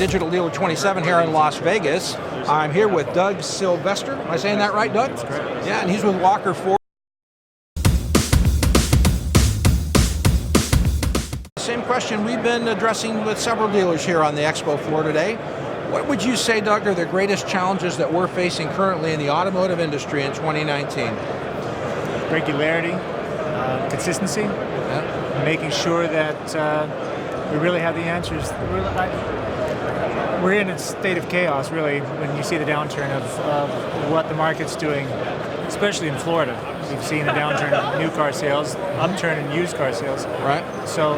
Digital Dealer 27 here in Las Vegas. I'm here with Doug Silvestor. Am I saying that right, Doug? That's correct. Yeah, and he's with Walker Ford. Same question we've been addressing with several dealers here on the expo floor today. What would you say, Doug, are the greatest challenges that we're facing currently in the automotive industry in 2019? Regularity, consistency, making sure that we really have the answers. We're in a state of chaos, really, when you see the downturn of what the market's doing, especially in Florida. We've seen a downturn in new car sales, upturn in used car sales. Right. So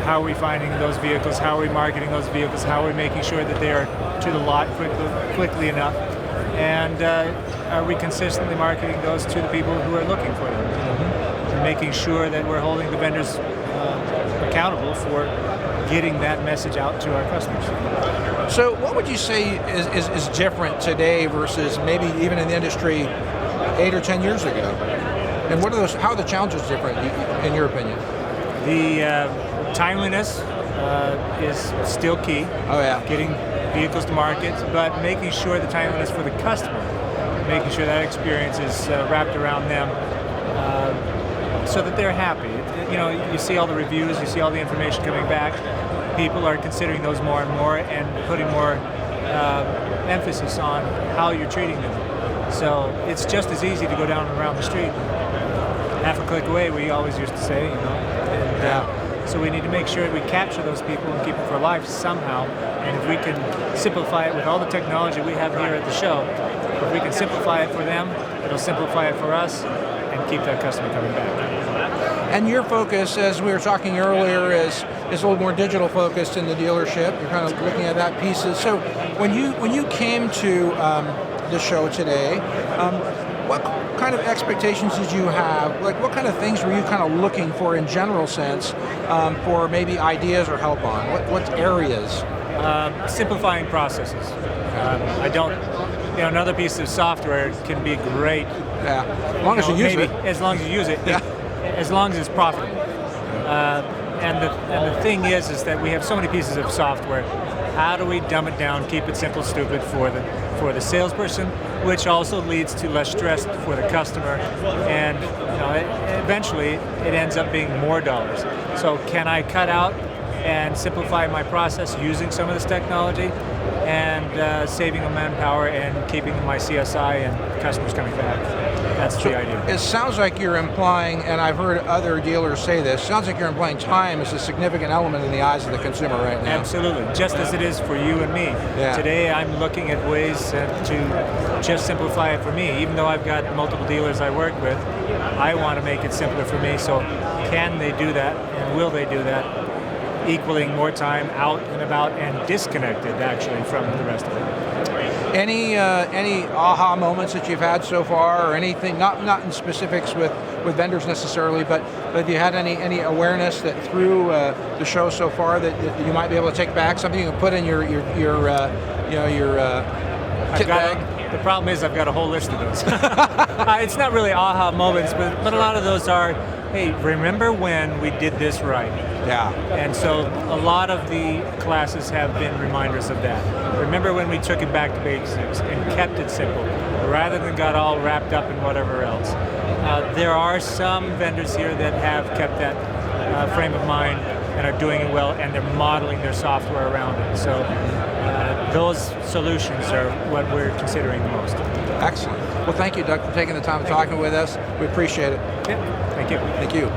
how are we finding those vehicles? How are we marketing those vehicles? How are we making sure that they are to the lot quickly enough? And are we consistently marketing those to the people who are looking for them? And making sure that we're holding the vendors accountable for getting that message out to our customers. So what would you say is different today versus maybe even in the industry 8 or 10 years ago? And what are those? How are the challenges different in your opinion? The timeliness is still key. Oh yeah. Getting vehicles to market, but making sure the timeliness for the customer, making sure that experience is wrapped around them so that they're happy. You know, you see all the reviews, you see all the information coming back. People are considering those more and more and putting more emphasis on how you're treating them. So it's just as easy to go down and around the street. Half a click away, we always used to say, you know. And, so we need to make sure we capture those people and keep them for life somehow. And if we can simplify it with all the technology we have here at the show, if we can simplify it for them, it'll simplify it for us and keep that customer coming back. And your focus, as we were talking earlier, is a little more digital focused in the dealership. You're kind of looking at that pieces. So when you came to the show today, what kind of expectations did you have? Like, what kind of things were you kind of looking for in general sense for maybe ideas or help on? What areas? Simplifying processes. I don't, you know, another piece of software can be great. Yeah, as long as you use it. As long as you use it. Yeah. As long as it's profitable. And the thing is that we have so many pieces of software. How do we dumb it down, keep it simple, stupid for the salesperson, which also leads to less stress for the customer, and you know, eventually it ends up being more dollars. So can I cut out and simplify my process using some of this technology and saving on manpower and keeping my CSI and customers coming back? That's the idea. It sounds like you're implying, and I've heard other dealers say this, sounds like you're implying time is a significant element in the eyes of the consumer right now. Absolutely, just as it is for you and me. Yeah. Today I'm looking at ways to just simplify it for me. Even though I've got multiple dealers I work with, I want to make it simpler for me. So can they do that, and will they do that, equaling more time out and about and disconnected actually from the rest of it? Any aha moments that you've had so far, or anything, not in specifics with vendors necessarily, but have you had any awareness that through the show so far that you might be able to take back, something you can put in your kit bag? The problem is I've got a whole list of those. It's not really aha moments, but a lot of those are, hey, remember when we did this right? Yeah. And so a lot of the classes have been reminders of that. Remember when we took it back to basics and kept it simple, rather than got all wrapped up in whatever else. There are some vendors here that have kept that frame of mind and are doing it well, and they're modeling their software around it. So those solutions are what we're considering the most. Excellent. Well, thank you, Doug, for taking the time and talking with us. We appreciate it. Yeah, thank you. Thank you.